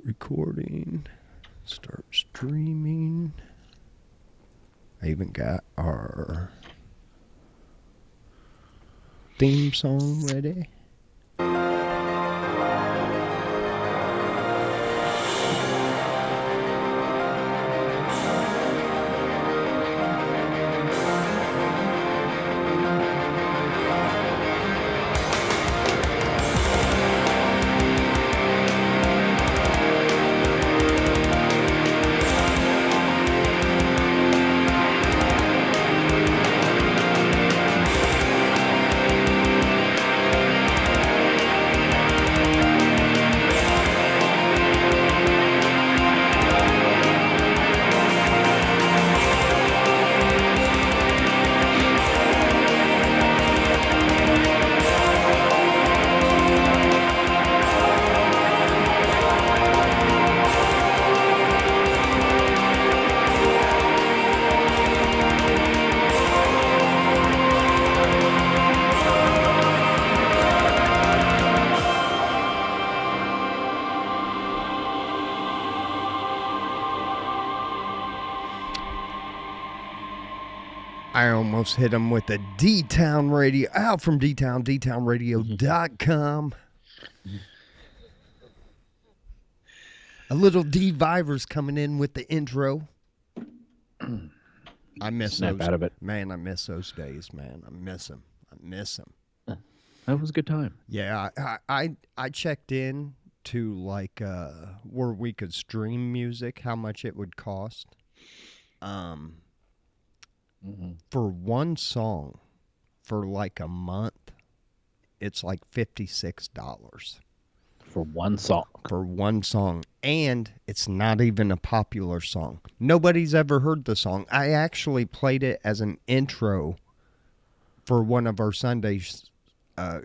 recording. Start streaming. I even got our theme song ready. I almost hit him with a D-Town Radio. Out from D-Town, dtownradio.com. A little D-Vivers coming in with the intro. I miss Snap those. out of it. Man, I miss those days, man. I miss them. That was a good time. Yeah, I checked in to like where we could stream music, how much it would cost. For one song, for like a month, it's like $56 For one song. for one song, and it's not even a popular song. Nobody's ever heard the song. I actually played it as an intro for one of our Sunday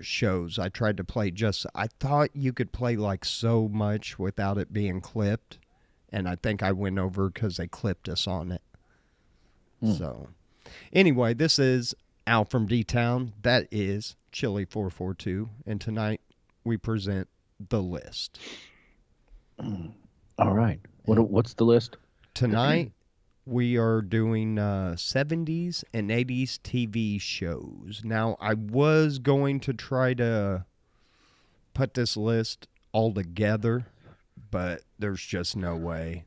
shows. I tried to play I thought you could play like so much without it being clipped, and I think I went over because they clipped us on it. So anyway, this is Al from D-Town. That is Chili 442. And tonight we present The List. All right. What's the list? Tonight we are doing 70s and 80s TV shows. Now, I was going to try to put this list all together, but there's just no way.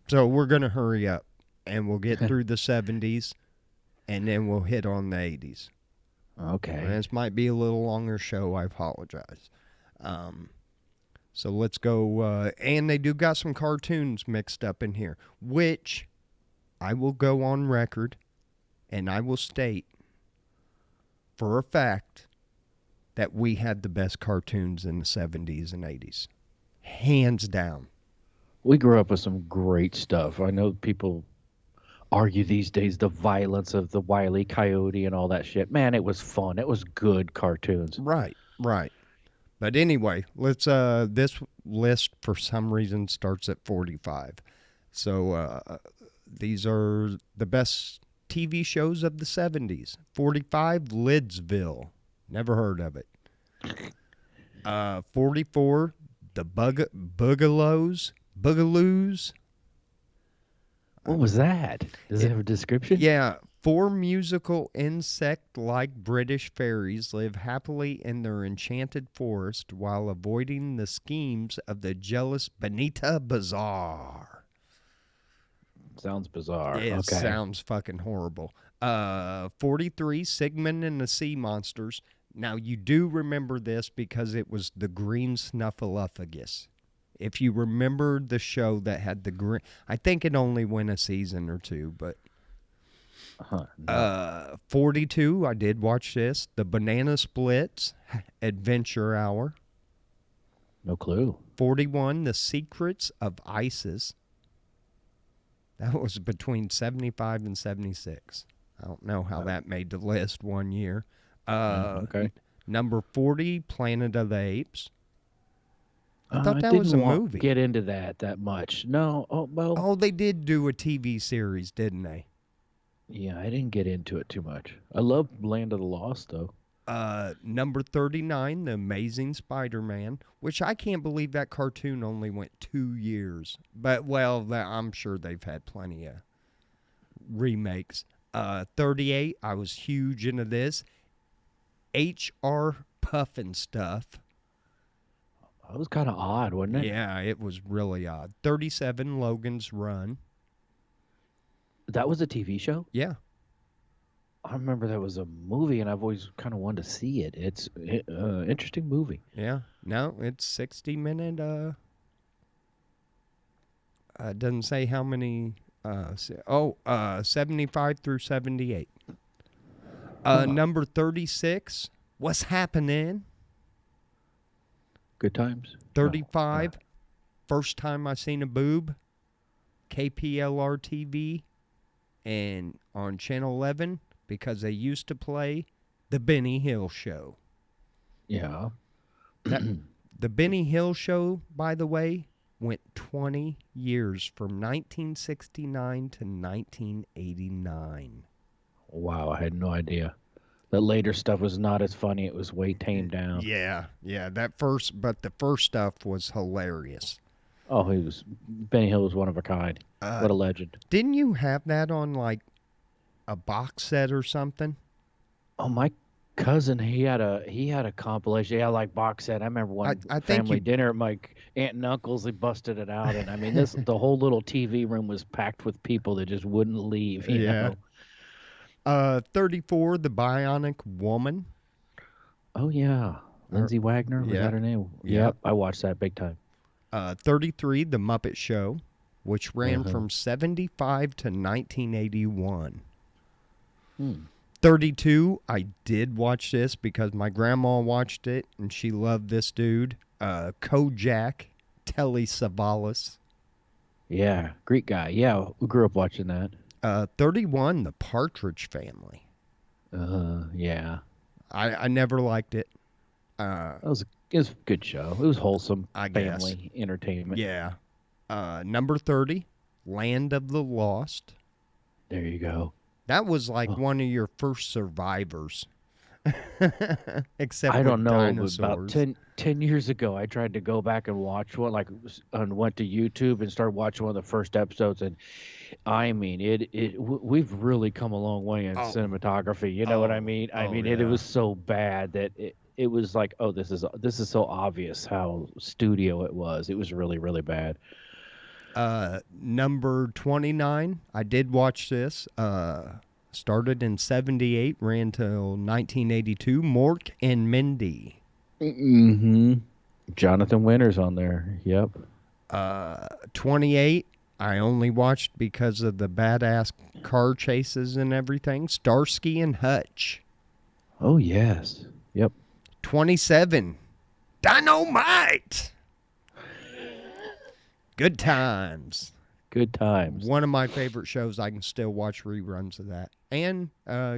So we're going to hurry up. And we'll get through the 70s, and then we'll hit on the 80s. Okay. And this might be a little longer show. I apologize. So let's go. And they do got some cartoons mixed up in here, which I will go on record, and I will state for a fact that we had the best cartoons in the 70s and 80s. Hands down. We grew up with some great stuff. I know people argue these days the violence of the Wile E. Coyote and all that shit. Man, it was fun. It was good cartoons. Right. But anyway, let's this list for some reason starts at 45. So these are the best TV shows of the 70s. 45, Lidsville. Never heard of it. 44, the Boogaloos. What was that? Does it have a description? Yeah. 4 musical insect-like British fairies live happily in their enchanted forest while avoiding the schemes of the jealous Benita Bazaar. Sounds bizarre. It Okay. sounds fucking horrible. 43, Sigmund and the Sea Monsters. Now, you do remember this because it was the green snuffleupagus. If you remember the show that had the green... I think it only went a season or two, but... 42, I did watch this. The Banana Splits, Adventure Hour. No clue. 41, The Secrets of Isis. That was between 75 and 76. I don't know how that made the list one year. Okay. Number 40, Planet of the Apes. I thought that didn't was a movie. Get into that much. No. Oh, well. Oh, they did do a TV series, didn't they? Yeah, I didn't get into it too much. I love Land of the Lost, though. Number 39, The Amazing Spider-Man, which I can't believe that cartoon only went 2 years. But, well, I'm sure they've had plenty of remakes. 38, I was huge into this. H.R. Puffin Stuff. That was kind of odd, wasn't it? Yeah, it was really odd. 37, Logan's Run. That was a TV show? Yeah. I remember that was a movie, and I've always kind of wanted to see it. It's an interesting movie. Yeah. No, it's 60-minute. Doesn't say how many. 75 through 78. Number 36, What's Happening? Good times. 35, First Time I Seen a Boob. KPLR TV. And on Channel 11, because they used to play The Benny Hill Show. Yeah. The Benny Hill Show, by the way, went 20 years from 1969 to 1989. Wow, I had no idea. The later stuff was not as funny. It was way tamed down. Yeah, the first stuff was hilarious. Oh, Benny Hill was one of a kind. What a legend. Didn't you have that on like a box set or something? Oh, my cousin, he had a compilation. Yeah, like box set. I remember one I think family dinner at my aunt and uncle's. They busted it out, and I mean, the whole little TV room was packed with people that just wouldn't leave. You know? 34, The Bionic Woman. Oh yeah, Lindsay Wagner, was that her name? Yeah. Yep, I watched that big time. 33, The Muppet Show, which ran from 75 to 1981. 32, I did watch this because my grandma watched it and she loved this dude. Kojak, Telly Savalas. Yeah, Greek guy. Yeah, we grew up watching that. 31, The Partridge Family. Yeah. I never liked it. It was a good show. It was wholesome I guess. family entertainment. Yeah. Number 30, Land of the Lost. There you go. That was like one of your first survivors. Except I don't with know, dinosaurs. but about 10 years ago, I tried to go back and watch one, and went to YouTube and started watching one of the first episodes, and I mean, we've really come a long way in cinematography. You know what I mean? It was so bad that it was like, oh, this is so obvious how studio it was. It was really, really bad. Number 29, I did watch this. Started in 78, ran till 1982. Mork and Mindy. Mm-hmm. Jonathan Winters on there. Yep. 28, I only watched because of the badass car chases and everything. Starsky and Hutch. Oh, yes. Yep. 27, Dynamite. Good times. Good times. One of my favorite shows. I can still watch reruns of that. And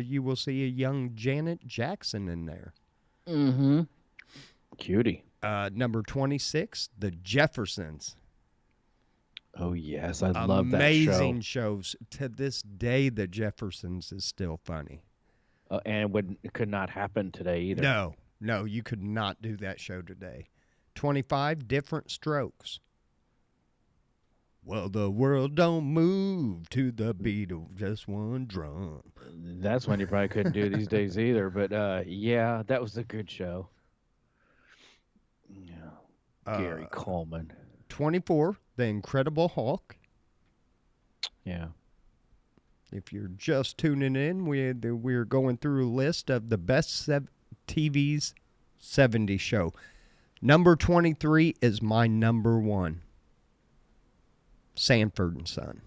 you will see a young Janet Jackson in there. Mm-hmm. Cutie. Number 26, The Jeffersons. Oh, yes. I love that show. Amazing shows. To this day, The Jeffersons is still funny. And it could not happen today either. No, you could not do that show today. 25, Different Strokes. Well, the world don't move to the beat of just one drum. That's one you probably couldn't do these days either. But, yeah, that was a good show. Yeah. Gary Coleman. 24, The Incredible Hulk. Yeah. If you're just tuning in, we're going through a list of the best TV's 70s show. Number 23 is my number one. Sanford and Son.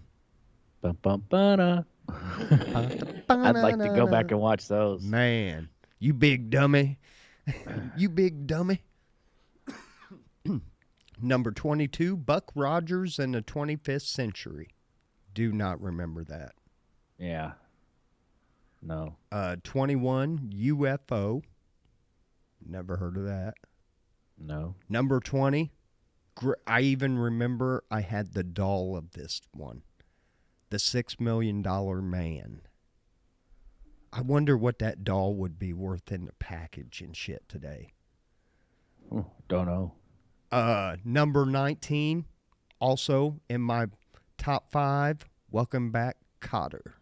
Bum, bum, ba-da. I'd like to go back and watch those. Man, you big dummy. You big dummy. Number 22, Buck Rogers in the 25th Century. Do not remember that. Yeah. No. 21, UFO. Never heard of that. No. Number 20, I even remember I had the doll of this one. The $6 Million Man. I wonder what that doll would be worth in the package and shit today. Don't know. Number 19, also in my top 5, welcome back, Cotter.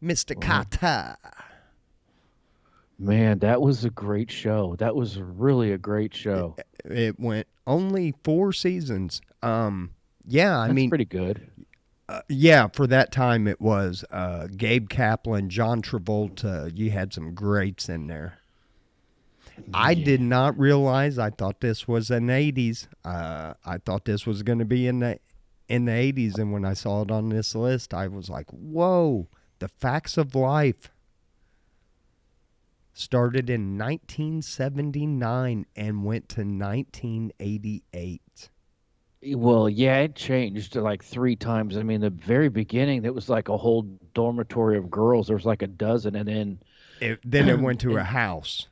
Mr. Cotter. Man, that was a great show. That was really a great show. It went only 4 seasons. Yeah, I That's mean, pretty good. yeah, for that time it was Gabe Kaplan, John Travolta. You had some greats in there. I did not realize. I thought this was an '80s. I thought this was going to be in the '80s, and when I saw it on this list, I was like, "Whoa!" The Facts of Life started in 1979 and went to 1988. Well, yeah, it changed like 3 times. I mean, the very beginning, it was like a whole dormitory of girls. There was like a dozen, and then Then it went to a house.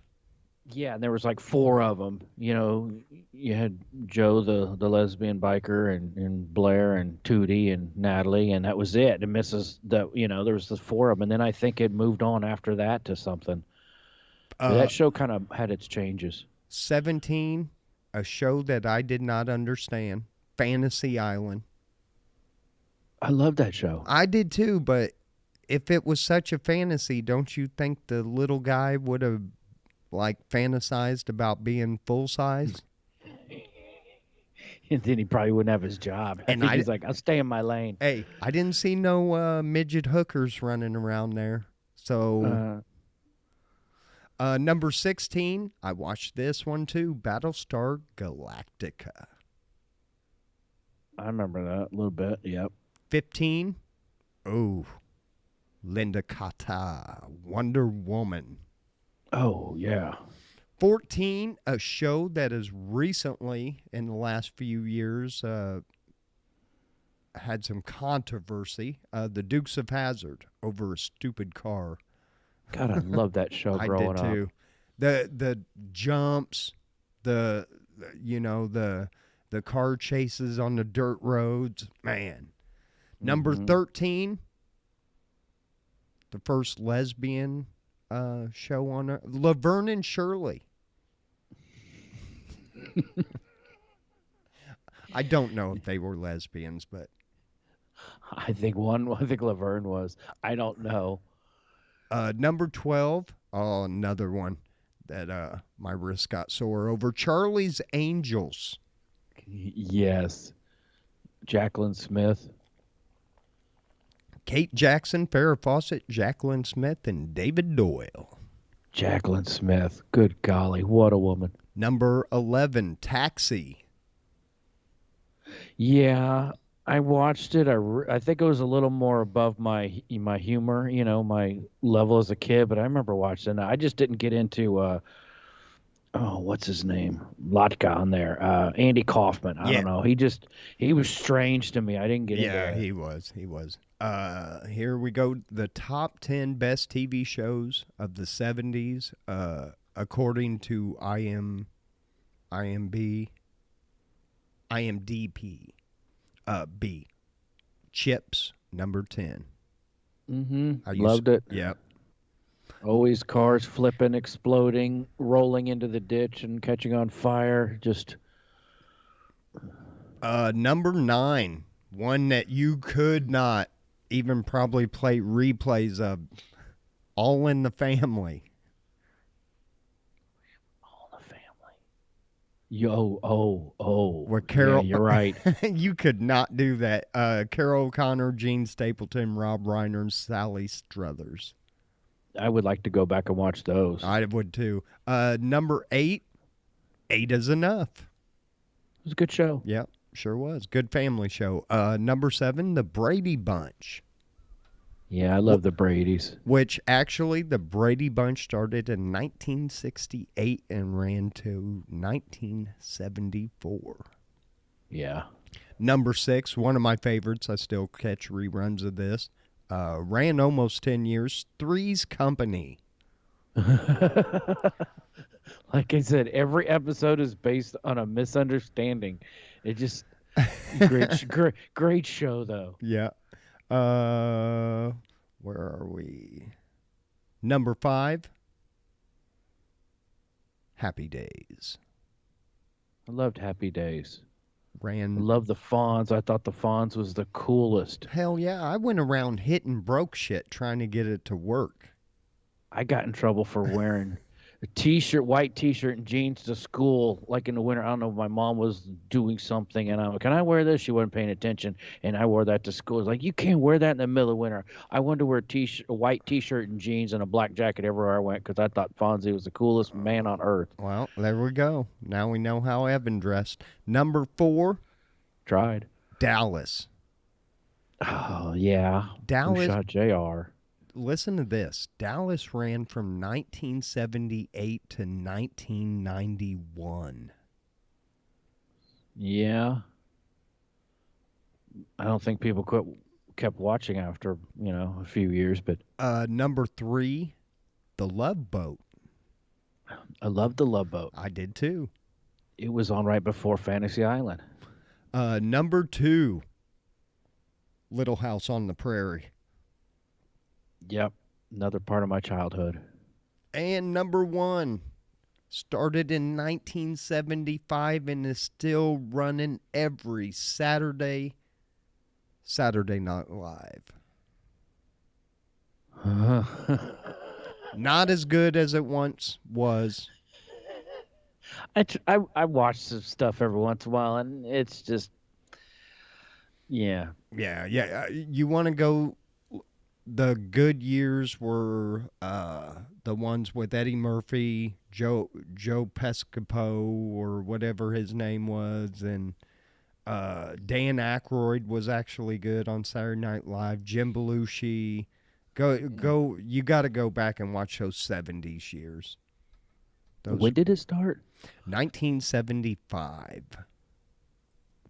yeah, and there was like 4 of them. You had Joe, the lesbian biker, and Blair, and Tootie, and Natalie, and that was it. And Mrs. There was the 4 of them, and then I think it moved on after that to something. But that show kind of had its changes. 17, a show that I did not understand, Fantasy Island. I love that show. I did too, but if it was such a fantasy, don't you think the little guy would have like fantasized about being full size? And then he probably wouldn't have his job. And He's like, I'll stay in my lane. Hey, I didn't see no midget hookers running around there. So, number 16, I watched this one too, Battlestar Galactica. I remember that a little bit. Yep. 15, oh, Linda Carter, Wonder Woman. Oh, yeah. 14, a show that has recently, in the last few years, had some controversy. The Dukes of Hazzard over a stupid car. God, I love that show growing I did too. The jumps, the car chases on the dirt roads, man. Number 13, the first lesbian show on Laverne and Shirley. I don't know if they were lesbians, but I think Laverne was. I don't know. number 12, oh, another one that my wrist got sore over, Charlie's Angels. Yes. Jacqueline Smith. Kate Jackson, Farrah Fawcett, Jacqueline Smith, and David Doyle. Jacqueline Smith. Good golly, what a woman. Number 11, Taxi. Yeah, I watched it. I think it was a little more above my humor, my level as a kid. But I remember watching it. I just didn't get into what's his name? Latka on there. Andy Kaufman. I don't know. He was strange to me. I didn't get into that. He was. Here we go. The top 10 best TV shows of the 70s, according to IMDb. B. Chips, number 10. Loved it. Yep. Always cars flipping, exploding, rolling into the ditch and catching on fire. Just number 9, one that you could not even probably play replays of, All in the Family. All in the Family. Where Carol, yeah, you're right. You could not do that. Carol O'Connor, Gene Stapleton, Rob Reiner, and Sally Struthers. I would like to go back and watch those. I would too. Number 8, 8 is Enough. It was a good show. Yep, sure was. Good family show. Number 7, The Brady Bunch. Yeah, I love the Bradys. Which actually, the Brady Bunch started in 1968 and ran to 1974. Yeah. Number 6, one of my favorites. I still catch reruns of this. Ran almost 10 years. Three's Company. Like I said, every episode is based on a misunderstanding. It just great show though. Yeah. Where are we? Number 5, Happy Days. I loved Happy Days. I Ran. loved the Fonz. I thought the Fonz was the coolest. Hell yeah, I went around hitting broke shit trying to get it to work. I got in trouble for wearing a t-shirt, white t-shirt and jeans to school, like in the winter. I don't know, my mom was doing something, and I'm like, can I wear this? She wasn't paying attention, and I wore that to school. It's like, you can't wear that in the middle of winter. I wanted to wear a white t-shirt and jeans and a black jacket everywhere I went because I thought Fonzie was the coolest man on earth. Well, there we go. Now we know how Evan dressed. Number 4, Tried. Dallas. Oh, yeah. Dallas. Who shot JR? Listen to this. Dallas ran from 1978 to 1991. Yeah. I don't think people kept watching after, a few years, but Number 3, The Love Boat. I loved the Love Boat. I did too. It was on right before Fantasy Island. Number 2, Little House on the Prairie. Yep. Another part of my childhood. And number 1, started in 1975 and is still running every Saturday Night Live. Not as good as it once was. I watch some stuff every once in a while, and it's just, yeah. Yeah. You want to go. The good years were the ones with Eddie Murphy, Joe Pescopo, or whatever his name was, and Dan Aykroyd was actually good on Saturday Night Live. Jim Belushi. Go. You got to go back and watch those 70s years. When did it start? 1975.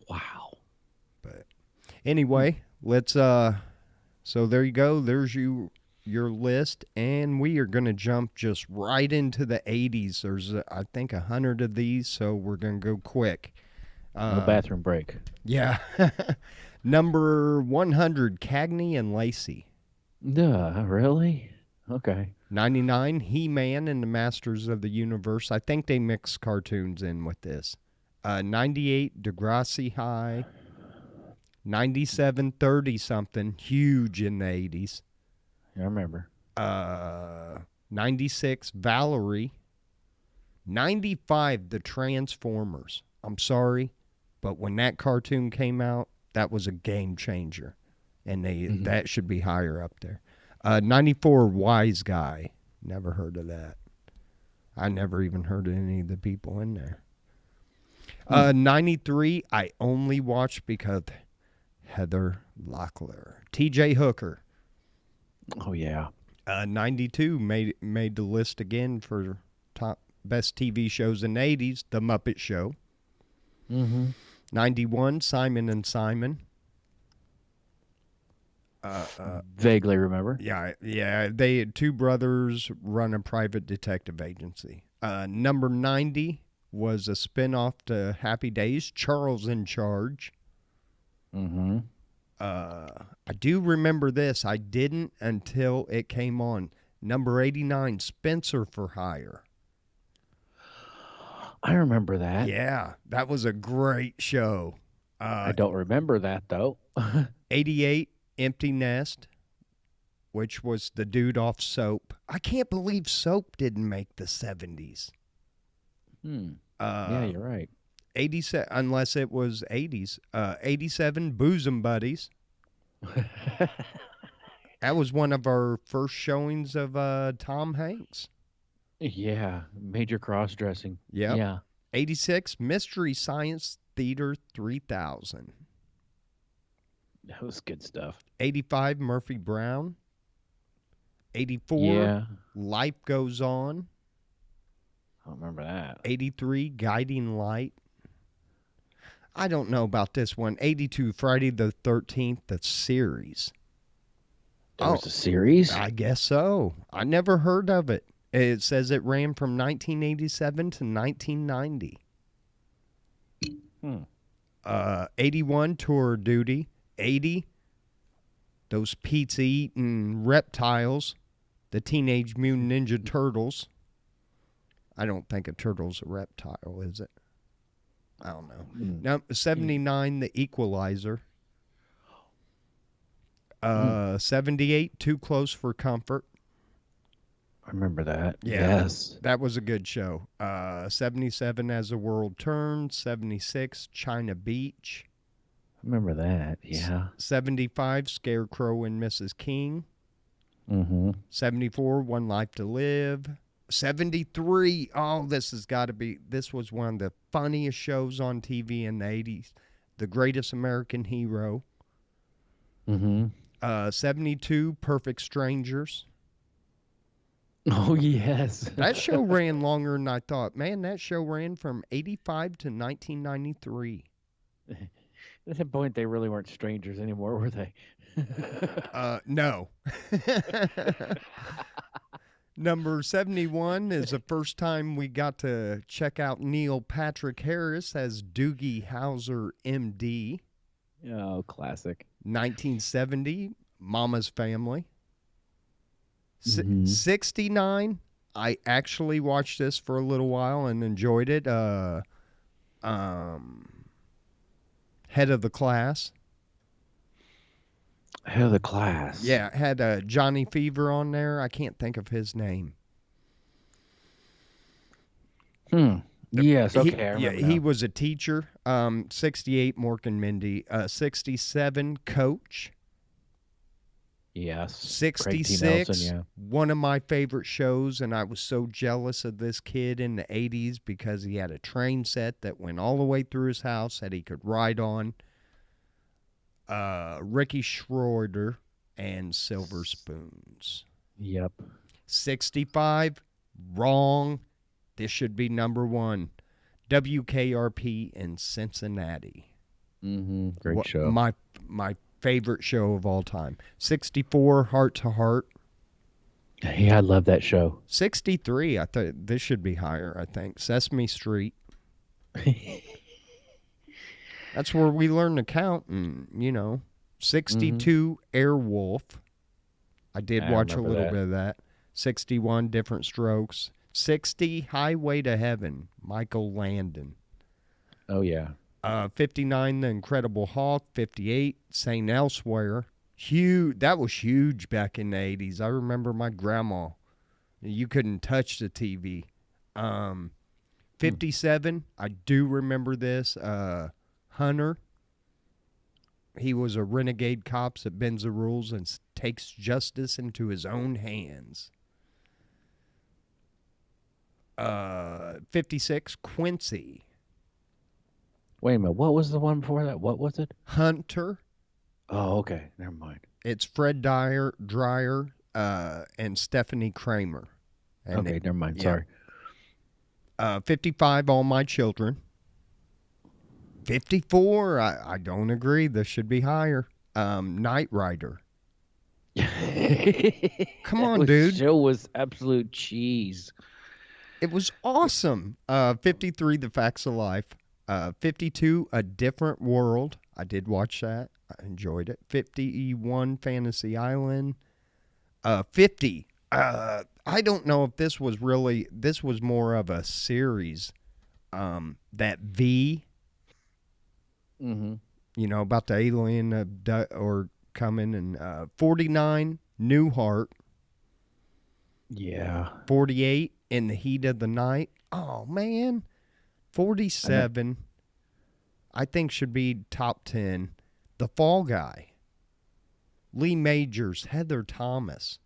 Wow. But anyway, let's so there you go. There's your list, and we are going to jump just right into the 80s. There's I think 100 of these, so we're going to go quick. No bathroom break. Yeah. Number 100, Cagney and Lacey. Really? Okay. 99, He-Man and the Masters of the Universe. I think they mix cartoons in with this. 98, Degrassi High. 97, 30-something, huge in the 80s. I remember. 96, Valerie. 95, The Transformers. I'm sorry, but when that cartoon came out, that was a game changer. And that should be higher up there. 94, Wise Guy. Never heard of that. I never even heard of any of the people in there. 93, I only watched because Heather Locklear. T.J. Hooker. Oh, yeah. 92 made the list again for top best TV shows in the 80s, The Muppet Show. 91, Simon and Simon. Vaguely remember. Yeah. They had two brothers run a private detective agency. Number 90 was a spinoff to Happy Days, Charles in Charge. I do remember this. I didn't until it came on. Number 89, Spencer for Hire. I remember that. Yeah, that was a great show. I don't remember that, though. 88, Empty Nest, which was the dude off Soap. I can't believe Soap didn't make the 70s. Yeah, you're right. 87, unless it was 80s. 87, Bosom Buddies. That was one of our first showings of Tom Hanks. Yeah, major cross-dressing. Yep. Yeah. 86, Mystery Science Theater 3000. That was good stuff. 85, Murphy Brown. 84, Yeah. Life Goes On. I don't remember that. 83, Guiding Light. I don't know about this one. 82, Friday the 13th, the series. There was a series? I guess so. I never heard of it. It says it ran from 1987 to 1990. 81, Tour Duty. 80, those pizza-eating reptiles, The Teenage Mutant Ninja Turtles. I don't think a turtle's a reptile, is it? I don't know. Now, 79, The Equalizer. 78, Too Close for Comfort. I remember that. Yeah, Yes. that was a good show. 77, As the World Turns. 76, China Beach. I remember that. Yeah. 75, Scarecrow and Mrs. King. Mm-hmm. 74, One Life to Live. 73, oh, this was one of the funniest shows on TV in the 80s. The Greatest American Hero. Mm-hmm. 72, Perfect Strangers. Oh, yes. That show ran longer than I thought. Man, that show ran from 85 to 1993. At that point, they really weren't strangers anymore, were they? No. Number 71 is the first time we got to check out Neil Patrick Harris as Doogie Howser, MD. Oh, classic. 1970, Mama's Family. Mhm. 69, I actually watched this for a little while and enjoyed it. Head of the Class. Head of the Class. Yeah, it had Johnny Fever on there. I can't think of his name. Yes, okay, I remember he now. was a teacher. 68, Mork and Mindy. 67, Coach. Yes. Craig T. 66, Nelson, yeah. one of my favorite shows, and I was so jealous of this kid in the 80s because he had a train set that went all the way through his house that he could ride on. Ricky Schroeder and Silver Spoons. Yep. 65, wrong. This should be number one. WKRP in Cincinnati. Mm-hmm. Great show. My favorite show of all time. 64, Heart to Heart. Yeah, I love that show. 63, I thought this should be higher, I think. Sesame Street. That's where we learn to count, and 62, Airwolf. I did watch a little bit of that. 61, Different Strokes. 60, Highway to Heaven, Michael Landon. Oh, yeah. 59, The Incredible Hulk. 58, St. Elsewhere. Huge. That was huge back in the 80s. I remember my grandma. You couldn't touch the TV. 57, I do remember this. Hunter. He was a renegade cop that bends the rules and takes justice into his own hands. 56, Quincy. Wait a minute. What was the one before that? What was it? Hunter. Oh, okay. Never mind. It's Fred Dreyer, and Stephanie Kramer. And Okay, never mind. yeah. Sorry. 55, All My Children. 54, I don't agree. This should be higher. Knight Rider. Come on, dude. Show was absolute cheese. It was awesome. 53, The Facts of Life. 52, A Different World. I did watch that. I enjoyed it. 51, Fantasy Island. 50, I don't know if this was more of a series. That V, Mm-hmm. About the alien or coming. And 49, Newhart. Yeah. 48, In the Heat of the Night. Oh, man. 47, I think should be top 10. The Fall Guy. Lee Majors, Heather Thomas.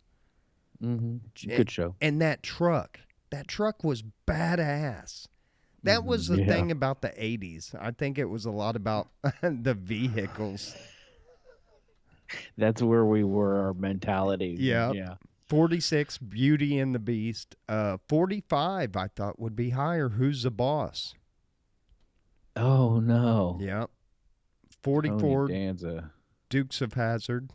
Mm-hmm. Good show. And that truck was badass. That was the thing about the 80s. I think it was a lot about the vehicles. That's where we were, our mentality. Yeah. Yeah. 46, Beauty and the Beast. 45, I thought would be higher. Who's the Boss? Oh, no. Yep. 44, Tony Danza. Dukes of Hazzard.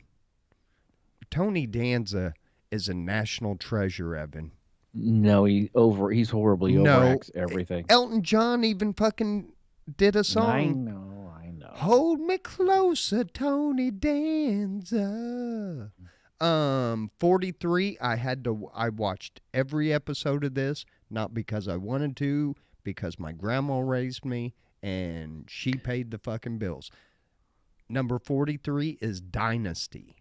Tony Danza is a national treasure, Evan. No, he's horribly overacts everything. Elton John even fucking did a song. I know. Hold me closer, Tony Danza. 43. I watched every episode of this, not because I wanted to, because my grandma raised me and she paid the fucking bills. Number 43 is Dynasty.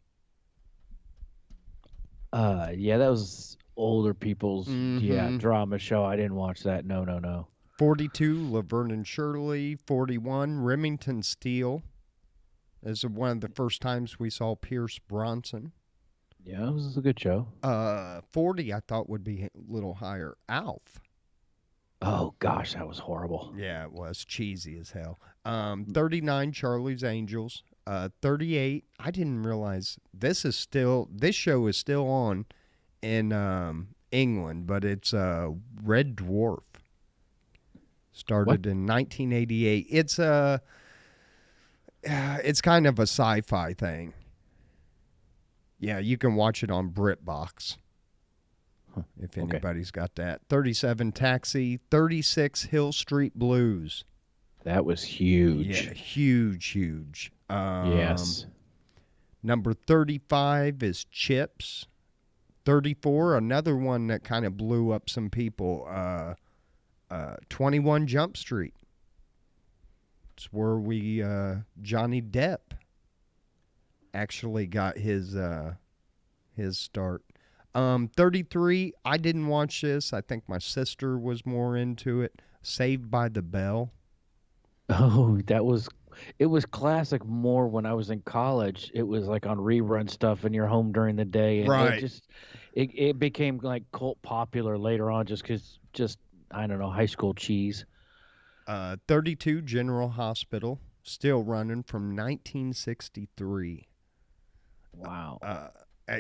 Yeah, that was older people's Mm-hmm. drama show. I didn't watch that. No, no, no. 42, Laverne and Shirley. 41, Remington Steele. This is one of the first times we saw Pierce Bronson. Yeah, it was a good show. 40, I thought would be a little higher. Alf. Oh gosh, that was horrible. Yeah, it was cheesy as hell. 39, Charlie's Angels. 38, I didn't realize this show is still on in England, but it's Red Dwarf. Started in 1988. It's kind of a sci-fi thing. Yeah, you can watch it on BritBox. If anybody's got that. 37, Taxi. 36, Hill Street Blues. That was huge. Yeah, huge. Yes. Number 35 is Chips. 34, another one that kind of blew up some people. 21 Jump Street. It's where Johnny Depp actually got his start. 33, I didn't watch this. I think my sister was more into it. Saved by the Bell. Oh, it was classic more when I was in college. It was like on rerun stuff and you're home during the day. And Right. It became like cult popular later on just I don't know, high school cheese. 32, General Hospital. Still running from 1963. Wow.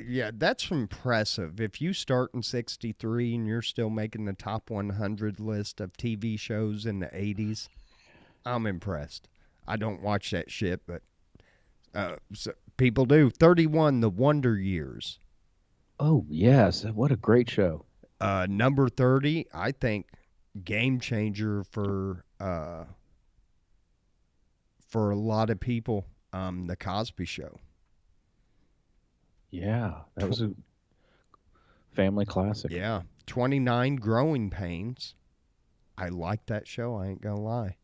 Yeah, that's impressive. If you start in 63 and you're still making the top 100 list of TV shows in the 80s, I'm impressed. I don't watch that shit, but people do. 31, The Wonder Years. Oh, yes. What a great show. Number 30, I think game changer for a lot of people, The Cosby Show. Yeah, that was a family classic. Yeah. 29, Growing Pains. I like that show, I ain't gonna lie.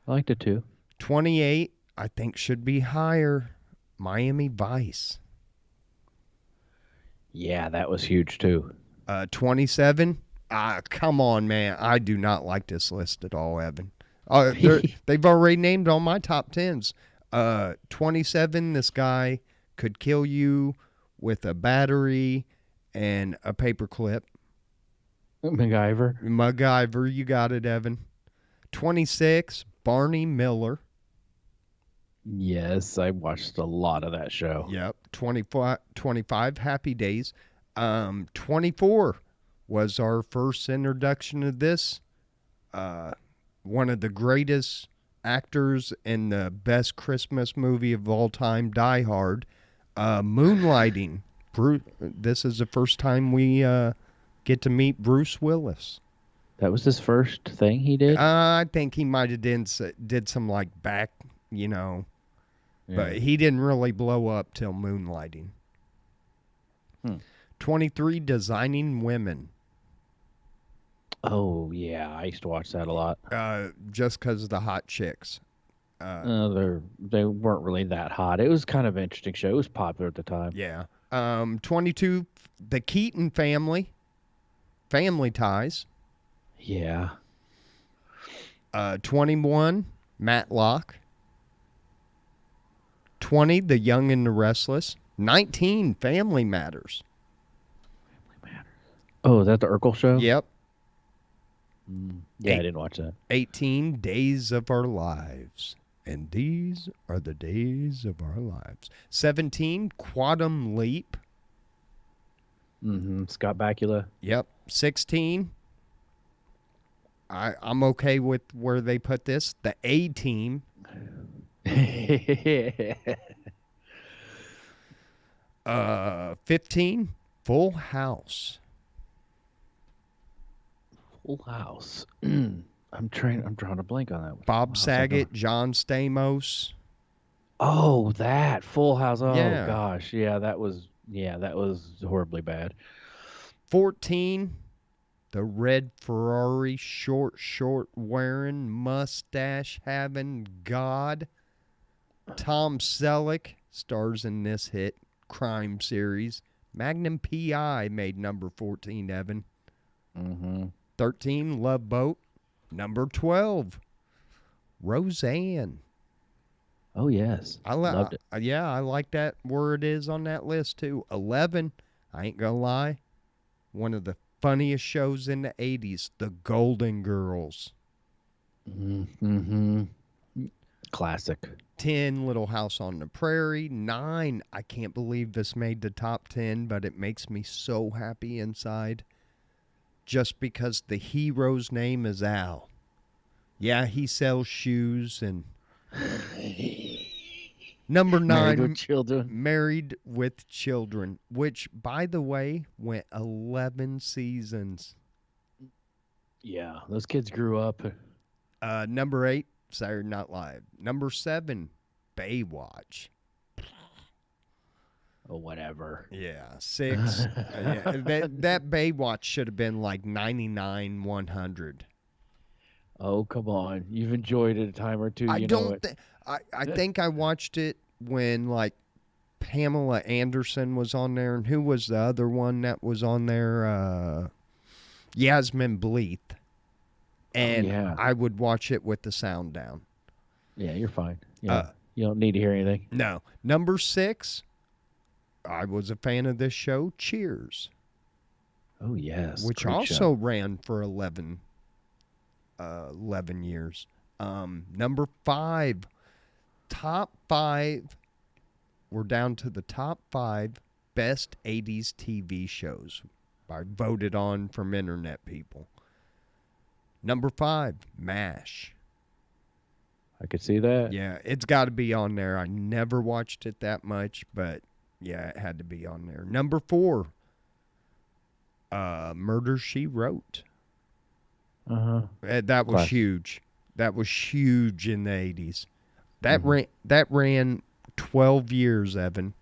I liked it too. 28, I think should be higher. Miami Vice. Yeah, that was huge too. 27, come on, man. I do not like this list at all, Evan. They've already named all my top 10s. 27, this guy could kill you with a battery and a paperclip. MacGyver, you got it, Evan. 26, Barney Miller. Yes, I watched a lot of that show. Yep. 25, Happy Days. 24 was our first introduction of this. One of the greatest actors in the best Christmas movie of all time, Die Hard. Moonlighting. This is the first time we get to meet Bruce Willis. That was his first thing he did? I think he might have did some like back, but he didn't really blow up till Moonlighting. 23, Designing Women. Oh, yeah. I used to watch that a lot. Just because of the hot chicks. They weren't really that hot. It was kind of an interesting show. It was popular at the time. Yeah. 22, The Keaton Family. Family Ties. Yeah. 21, Matlock. 20, The Young and the Restless. 19, Family Matters. Oh, is that the Urkel show? Yep. Yeah, I didn't watch that. 18, Days of Our Lives. And these are the days of our lives. 17, Quantum Leap. Scott Bakula. Yep. 16, I'm okay with where they put this. The A-Team. 15, Full House. Full House. I'm drawing a blank on that one. Bob Saget, John Stamos. Oh, that Full House. Oh Yeah. gosh, yeah, that was Yeah, that was horribly bad. 14, the red Ferrari, short wearing, mustache having god. Tom Selleck stars in this hit crime series. Magnum P.I. made number 14, Evan. Mm-hmm. 13, Love Boat. Number 12, Roseanne. Oh yes, loved it. Yeah, I like that where it is on that list too. 11, I ain't gonna lie, one of the funniest shows in the 80s, The Golden Girls. Mm-hmm. Classic. 10, Little House on the Prairie. 9, I can't believe this made the top 10, but it makes me so happy inside just because the hero's name is Al. Yeah, he sells shoes. And number 9, Married with Children. Married with Children, which, by the way, went 11 seasons. Yeah, those kids grew up. Number 8, Saturday Night Live. Number 7, Baywatch. Oh, whatever. Yeah, 6. That Baywatch should have been like 99, 100. Oh, come on. You've enjoyed it a time or two. I You know don't it. I think I watched it when like Pamela Anderson was on there, and who was the other one that was on there? Yasmin Bleeth. And yeah. I would watch it with the sound down. Yeah, you're fine. Yeah, you don't need to hear anything. No. Number 6, I was a fan of this show, Cheers. Oh, yes. Which great also show. ran for 11 years. Number 5, top 5. We're down to the top 5 best 80s TV shows voted on from internet people. Number 5, MASH. I could see that. Yeah, it's got to be on there. I never watched it that much, but yeah, it had to be on there. Number 4, Murder, She Wrote. Uh-huh. That was huge. That was huge in the 80s. That ran 12 years, Evan.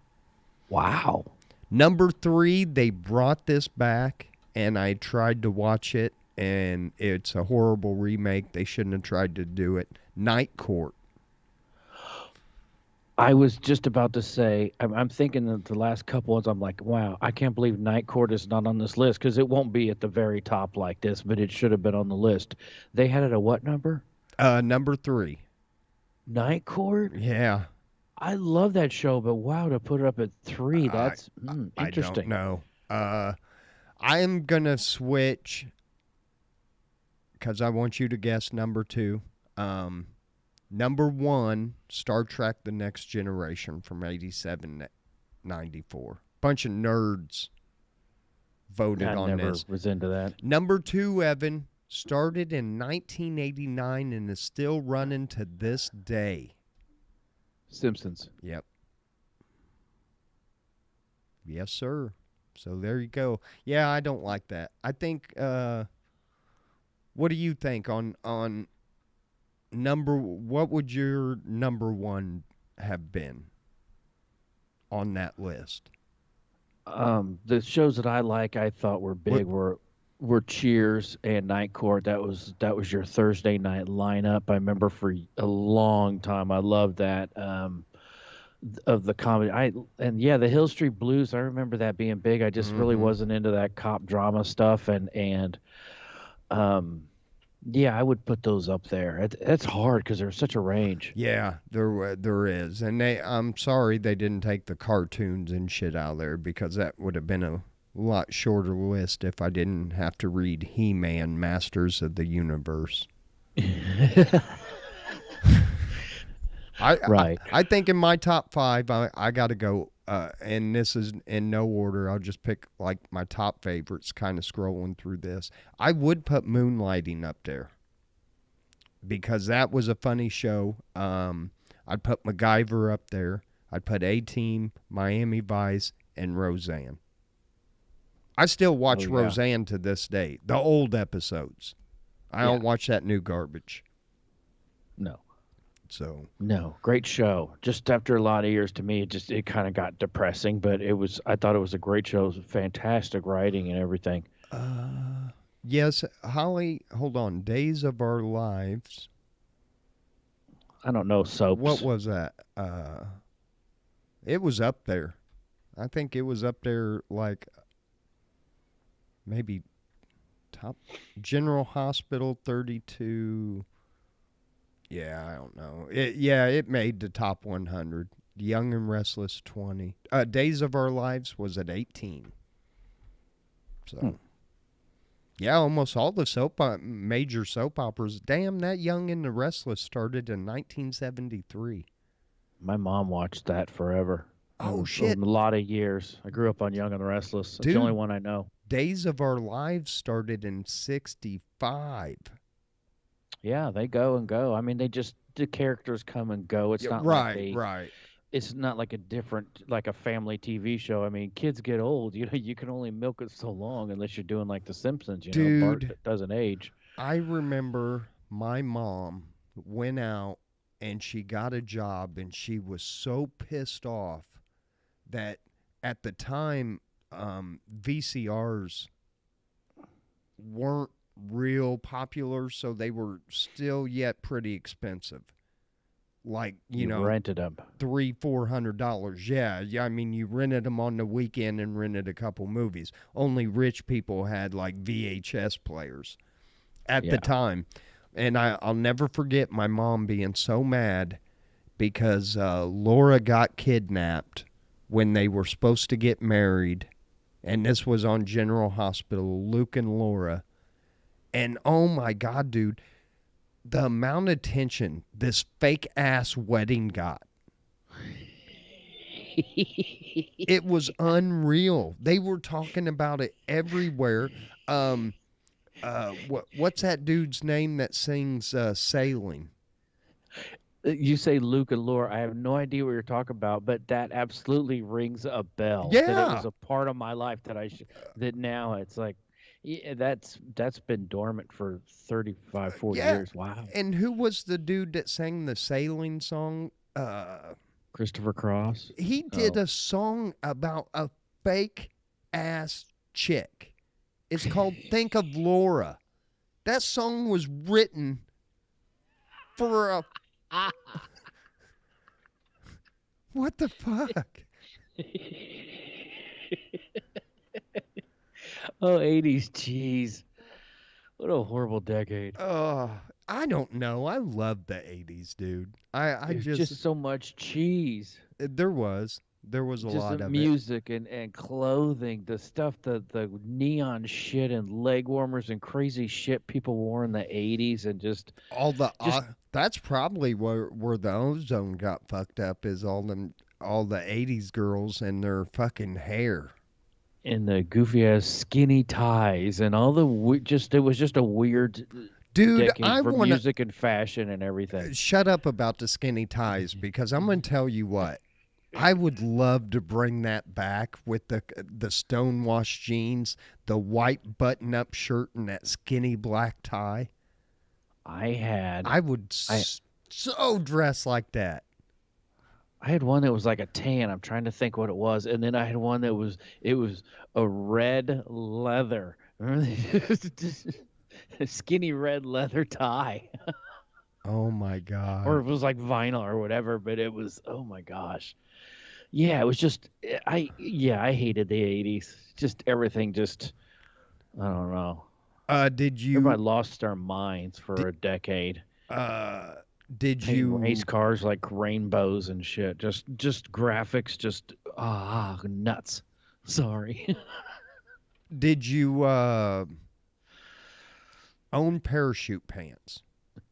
Wow. Number 3, they brought this back, and I tried to watch it, and it's a horrible remake. They shouldn't have tried to do it. Night Court. I was just about to say, I'm thinking that the last couple ones, I'm like, wow, I can't believe Night Court is not on this list because it won't be at the very top like this, but it should have been on the list. They had it at what number? Number 3. Night Court? Yeah. I love that show, but wow, to put it up at 3, that's interesting. I don't know. I am going to switch because I want you to guess number 2. Number 1, Star Trek The Next Generation from 87 to 94. Bunch of nerds voted on never this. was into that. Number 2, Evan, started in 1989 and is still running to this day. Simpsons. Yep. Yes, sir. So there you go. Yeah, I don't like that. I think, what do you think on what would your number 1 have been on that list? The shows that I thought were big were Cheers and Night Court. That was your Thursday night lineup. I remember for a long time. I loved that of the comedy. The Hill Street Blues. I remember that being big. I just really wasn't into that cop drama stuff yeah, I would put those up there. It's hard because there's such a range. Yeah, there is, and I'm sorry they didn't take the cartoons and shit out of there because that would have been a lot shorter list if I didn't have to read He-Man, Masters of the Universe. I think in my top 5, I got to go. And this is in no order. I'll just pick like my top favorites, kind of scrolling through this. I would put Moonlighting up there because that was a funny show. I'd put MacGyver up there. I'd put A-Team, Miami Vice, and Roseanne. I still watch Roseanne to this day, the old episodes. I don't watch that new garbage. No. So No, great show. Just after a lot of years, to me, it kind of got depressing, but I thought it was a great show. It was fantastic writing and everything. yes, Holly, hold on. Days of Our Lives. I don't know What soaps. was that? It was up there. I think it was up there, like maybe top General Hospital 32. Yeah, I don't know. It made the top 100. Young and Restless 20. Days of Our Lives was at 18. Hmm. So yeah, almost all the major soap operas. Damn, that Young and the Restless started in 1973. My mom watched that forever. Oh A shit, lot of years. I grew up on Young and the Restless. That's the only dude! one I know. Days of Our Lives started in 65. Yeah, they go and go. I mean, the characters come and go. Yeah, right, right. It's not like a different, like a family TV show. I mean, kids get old. You can only milk it so long unless you're doing like The Simpsons. Bart Dude, doesn't age. I remember my mom went out and she got a job and she was so pissed off that at the time VCRs weren't real popular, so they were still yet pretty expensive. Like, You rented them. $300-400. Yeah. I mean, you rented them on the weekend and rented a couple movies. Only rich people had like VHS players at the Yeah. time. And I'll never forget my mom being so mad because Laura got kidnapped when they were supposed to get married. And this was on General Hospital, Luke and Laura. And oh my God, dude, the amount of attention this fake ass wedding got. It was unreal. They were talking about it everywhere. What's that dude's name that sings Sailing? You say Luke and Laura. I have no idea what you're talking about, but that absolutely rings a bell. That it Yeah. was a part of my life that now it's like, yeah, that's been dormant for 35, 40 Yeah. years. Wow. And who was the dude that sang the Sailing song? Christopher Cross. He did Oh. a song about a fake ass chick. It's called Think of Laura. That song was written for a. What the fuck? Oh, 80s cheese. What a horrible decade. I don't know. I love the 80s, dude. I It's just just so much cheese. there was a Just the lot of it. music and clothing, the stuff, the neon shit and leg warmers and crazy shit people wore in the 80s, and All the just that's probably where the ozone got fucked up is all the 80s girls and their fucking hair. in the goofy ass skinny ties and all the it was just a weird Dude, decade I for want to music and fashion and everything. shut up about the skinny ties because I'm going to tell you what. I would love to bring that back with the stonewashed jeans, the white button-up shirt, and that skinny black tie. I had I would I so dress like that. I had one that was like a tan. I'm trying to think what it was, and then I had one that was a red leather. Remember a skinny red leather tie, Oh my or god. it was like vinyl or whatever. But it was, oh my gosh, yeah, it was just I hated the 80s. Just everything, just I don't know. Did Everybody you lost their minds did, for a decade. uh did Painting race you cars like rainbows and shit. Just graphics, just nuts. Sorry. did you own parachute pants?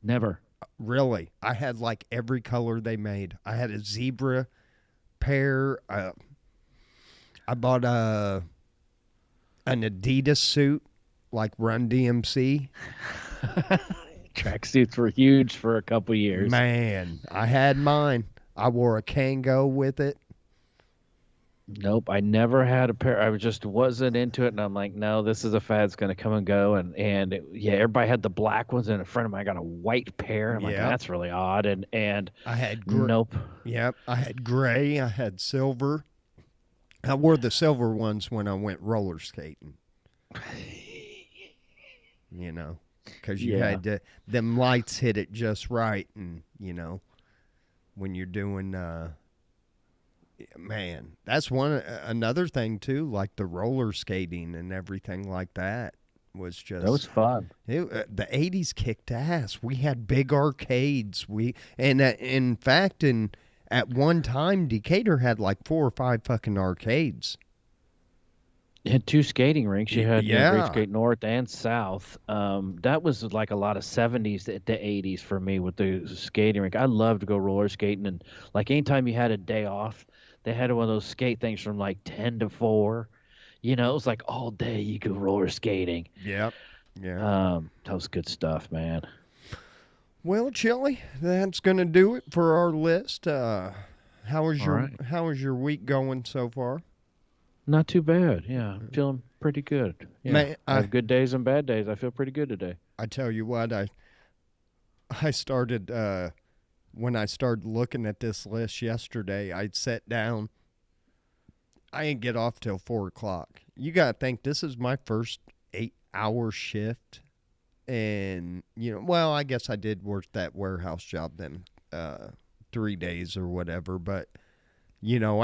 Never. Really? I had like every color they made. I had a zebra pair. I bought an Adidas suit, like Run DMC. Tracksuits were huge for a couple years. Man, I had mine. I wore a Kango with it. Nope, I never had a pair. I just wasn't into it, and I'm like, no, this is a fad. It's gonna come and go. Yeah, everybody had the black ones, and a friend of mine got a white pair. I'm like, Yep. that's really odd. And I had nope. Yep. I had gray. I had silver. I wore the silver ones when I went roller skating. You know, because you Yeah, had to, them lights hit it just right, and when you're doing man, that's another thing too, like the roller skating and everything like that was that was just fun. the 80s kicked ass. We had big arcades. In fact, at one time Decatur had like 4 or 5 fucking arcades. You had two skating rinks. You had, Great Yeah. Skate North and South. That was like a lot of '70s to '80s for me with the skating rink. I loved to go roller skating, and like anytime you had a day off, they had one of those skate things from like 10 to 4. It was like all day you could roller skating. Yep. Yeah. That was good stuff, man. Well, Chili, that's gonna do it for our list. All right, how is your week going so far? not too bad. Yeah, I'm feeling pretty good. Yeah, Man, I have good days and bad days. I feel pretty good today. I tell you what, I started when I started looking at this list yesterday. I'd sat down. I didn't get off till 4 o'clock. You gotta think this is my first 8 hour shift, and well, I guess I did work that warehouse job then 3 days or whatever, but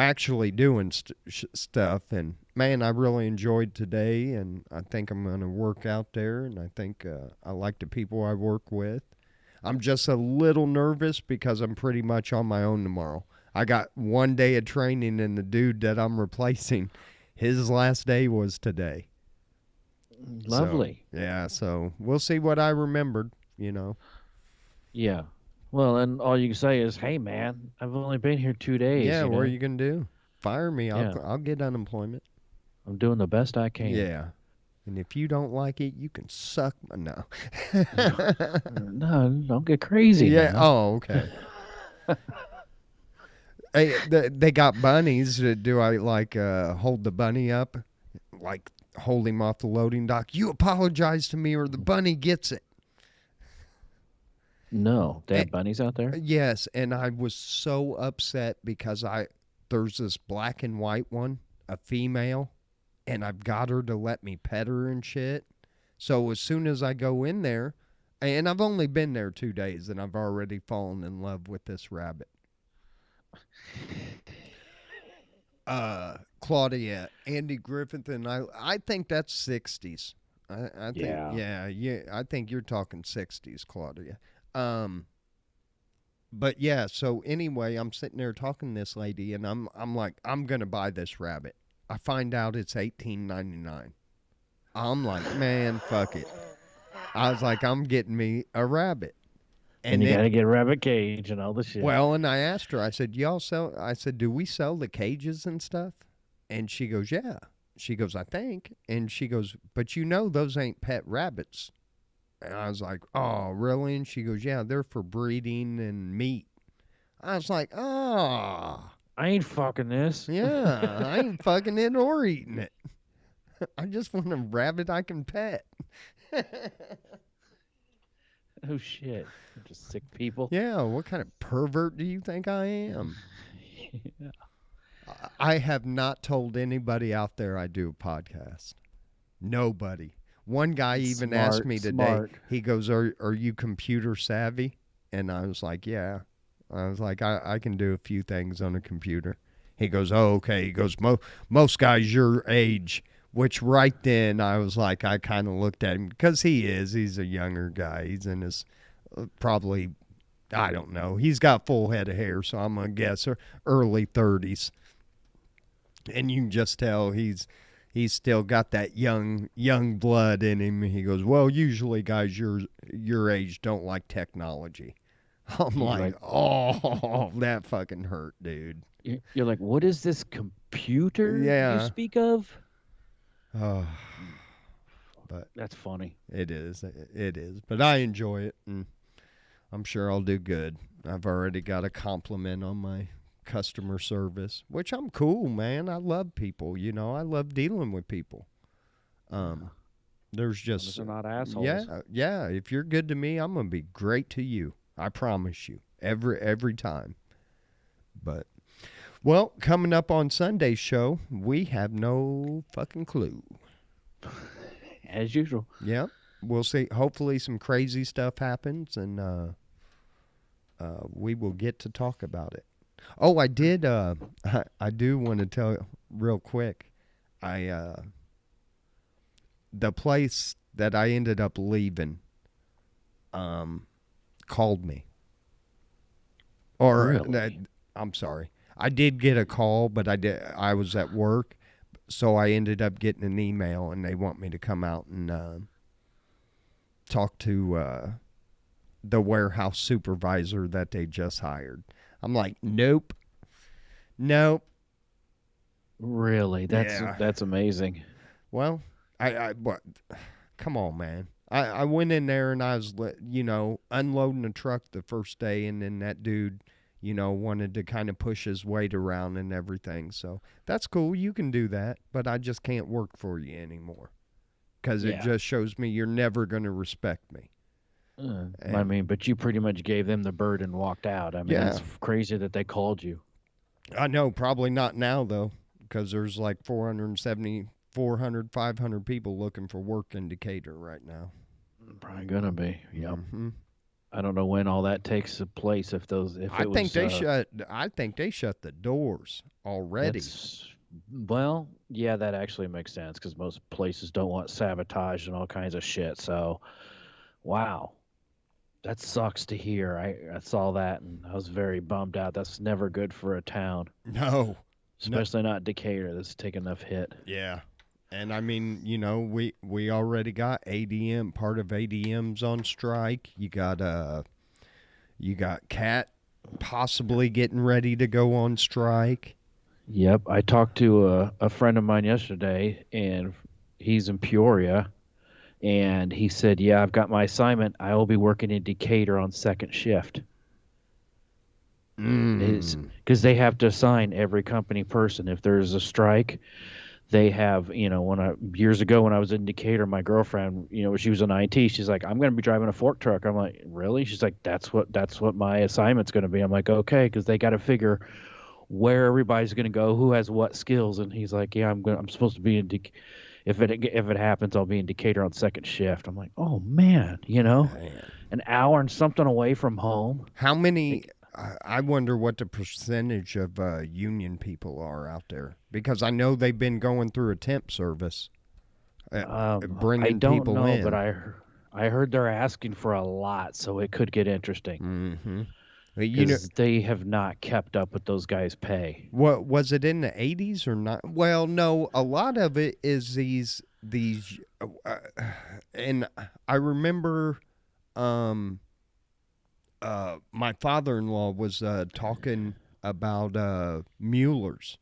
actually doing stuff. And man, I really enjoyed today, and I think I'm going to work out there, and I think I like the people I work with. I'm just a little nervous because I'm pretty much on my own tomorrow. I got one day of training, and the dude that I'm replacing, his last day was today. So, Lovely. yeah, so we'll see what I remembered. Yeah. Well, and all you can say is, "Hey, man, I've only been here 2 days." Yeah, what are you going to do? Fire me. Yeah, I'll get unemployment. I'm doing the best I can. Yeah. And if you don't like it, you can suck my no. No, don't get crazy Yeah. now. Oh, okay. Hey, they got bunnies. Do I like hold the bunny up, like hold him off the loading dock? You apologize to me, or the bunny gets it. No, they Eh, have bunnies out there. yes, and I was so upset because there's this black and white one, a female, and I've got her to let me pet her and shit. So as soon as I go in there, and I've only been there 2 days, and I've already fallen in love with this rabbit. Claudia, Andy Griffith, and I think that's 60s. I think Yeah. yeah, I think you're talking 60s, Claudia. Um, but yeah, so anyway, I'm sitting there talking to this lady, and I'm like, I'm gonna buy this rabbit. I find out it's $18.99. I'm like, man, fuck it. I was like, I'm getting me a rabbit. And And you got then, to get a rabbit cage and all the shit. well, and I asked her, I said, y'all sell, I said, do we sell the cages and stuff? And she goes, yeah. She goes, I think. And she goes, but those ain't pet rabbits. And I was like, oh, really? And she goes, yeah, they're for breeding and meat. I was like, oh, I ain't fucking this. yeah, I ain't fucking it or eating it. I just want a rabbit I can pet. Oh shit! Just sick people. Yeah, what kind of pervert do you think I am? Yeah. I have not told anybody out there I do a podcast. Nobody. One guy even asked me today, Smart. he goes, are you computer savvy? And I was like, yeah. I was like, I can do a few things on a computer. He goes, oh, okay. He goes, most guys your age, which right then I was like, I kind of looked at him because he's a younger guy. He's in his probably, I don't know. He's got full head of hair, so I'm going to guess early 30s. And you can just tell he's still got that young blood in him. He goes, well, usually guys your age don't like technology. I'm You're like, oh, that fucking hurt, dude. you're like, what is this computer Yeah. you speak of? Oh, but That's funny. it is. It is. But I enjoy it, and I'm sure I'll do good. I've already got a compliment on my customer service, which I'm cool, man. I love people, I love dealing with people. There's As long as just they're not assholes. yeah, if you're good to me, I'm going to be great to you. I promise you. Every time. But well, coming up on Sunday's show, we have no fucking clue. As usual. Yep. We'll see. Hopefully some crazy stuff happens and we will get to talk about it. Oh, I did I do want to tell you real quick. The place that I ended up leaving called me. Or Really? I'm sorry. I did get a call, but I was at work, so I ended up getting an email, and they want me to come out and talk to the warehouse supervisor that they just hired. I'm like, nope. Really? Yeah. That's amazing. Well, but come on, man. I went in there and I was, unloading the truck the first day, and then that dude, wanted to kind of push his weight around and everything. So that's cool. You can do that, but I just can't work for you anymore because it Yeah. just shows me you're never going to respect me. I mean, but you pretty much gave them the bird and walked out. I mean, Yeah. that's crazy that they called you. I know, probably not now, though, because there's like 470, 400, 500 people looking for work in Decatur right now. Probably gonna be. Yep. Hmm. I don't know when all that takes place. If I it think was. they shut. I think they shut the doors already. Well, yeah, that actually makes sense because most places don't want sabotage and all kinds of shit. So, wow, that sucks to hear. I saw that and I was very bummed out. That's never good for a town, No. especially not Decatur. That's taking enough hit. Yeah. And I mean, we already got ADM, part of ADM's on strike. You got Cat possibly getting ready to go on strike. Yep, I talked to a friend of mine yesterday, and he's in Peoria, and he said, "Yeah, I've got my assignment. I will be working in Decatur on second shift." Is Mm. because they have to assign every company person. If there's a strike, they have, years ago when I was in Decatur, my girlfriend, she was in IT. She's like, "I'm going to be driving a fork truck." I'm like, "Really?" She's like, "That's what my assignment's going to be." I'm like, "Okay," because they got to figure where everybody's going to go, who has what skills. And he's like, "Yeah, I'm supposed to be in if it happens, I'll be in Decatur on second shift." I'm like, "Oh man, Man. an hour and something away from home." How many? I wonder what the percentage of union people are out there because I know they've been going through a temp service, I bringing don't people know, in. but I heard they're asking for a lot, so it could get interesting Mm-hmm. because they have not kept up with those guys' pay. What was it in the 80s or not? Well, no, a lot of it is and I remember my father-in-law was talking about Mueller's,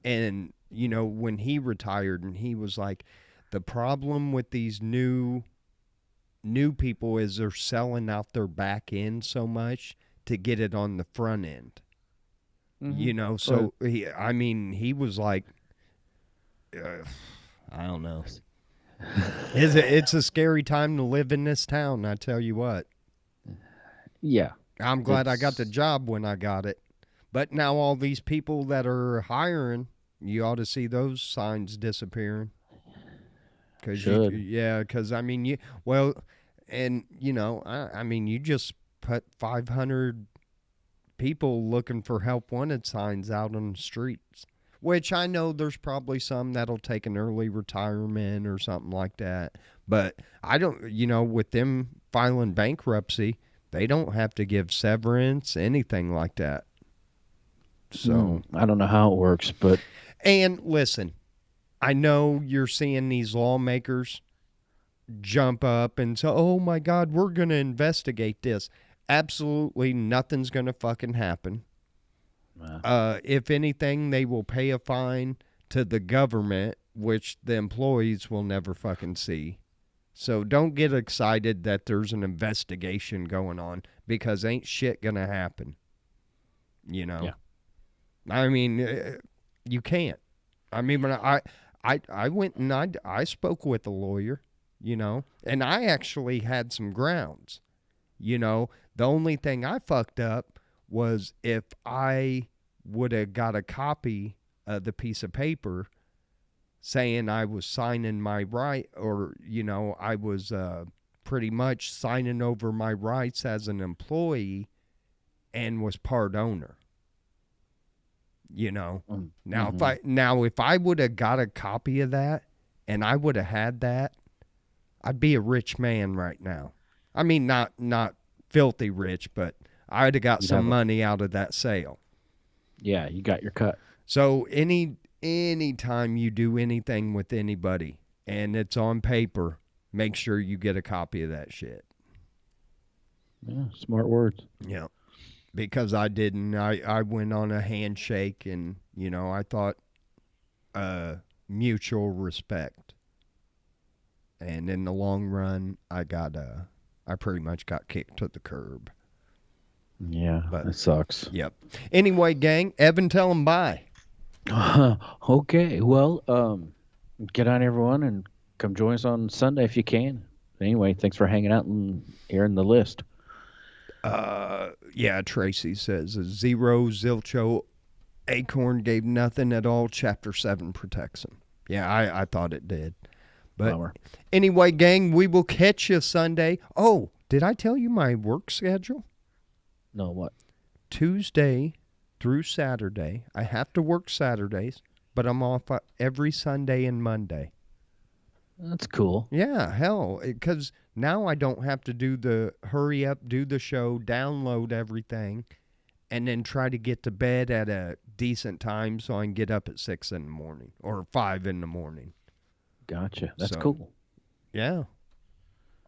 and when he retired, and he was like, the problem with these new people is they're selling out their back end so much to get it on the front end. So he was like, I don't know. It's a scary time to live in this town, I tell you what. Yeah, I'm glad I got the job when I got it. But now all these people that are hiring, you ought to see those signs disappearing. Because I mean, I mean, you just put 500 people looking for help wanted signs out on the streets, which I know there's probably some that'll take an early retirement or something like that. But I don't, with them filing bankruptcy, they don't have to give severance, anything like that. So I don't know how it works, but and listen, I know you're seeing these lawmakers jump up and say, "Oh my God, we're going to investigate this." Absolutely nothing's going to fucking happen. If anything, they will pay a fine to the government, which the employees will never fucking see. So don't get excited that there's an investigation going on because ain't shit going to happen. Yeah. I mean, you can't. I mean, when I went and I spoke with a lawyer, and I actually had some grounds. The only thing I fucked up was if I would have got a copy of the piece of paper saying I was signing my right, or I was pretty much signing over my rights as an employee and was part owner. Now if I would have got a copy of that and I would have had that, I'd be a rich man right now. I mean, not filthy rich, but I'd have got some money out of that sale. Yeah, you got your cut. So any time you do anything with anybody and it's on paper, make sure you get a copy of that shit. Yeah, smart words. Yeah. Because I didn't. I went on a handshake and, I thought mutual respect. And in the long run, I pretty much got kicked to the curb. Yeah, but, that sucks. Yep. Anyway, gang, Evan, tell them bye. Okay, well, get on, everyone, and come join us on Sunday if you can. Anyway, thanks for hanging out and hearing the list. Yeah, Tracy says zero zilcho acorn gave nothing at all. Chapter 7 protects him. Yeah, I thought it did. But Bummer. Anyway, gang, we will catch you Sunday. Oh, did I tell you my work schedule? No, what? Tuesday through Saturday. I have to work Saturdays, but I'm off every Sunday and Monday. That's cool. Yeah, hell, because now I don't have to do the hurry up, do the show, download everything, and then try to get to bed at a decent time so I can get up at 6 in the morning or 5 in the morning. Gotcha. That's cool. Yeah.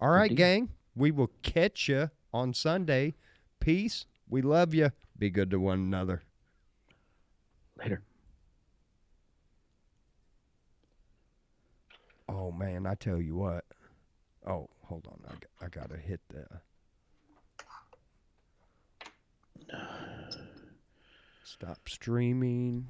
All right, gang. We will catch you on Sunday. Peace. We love you. Be good to one another. Later. Oh, man, I tell you what. Oh, hold on. I got to hit the... Stop streaming.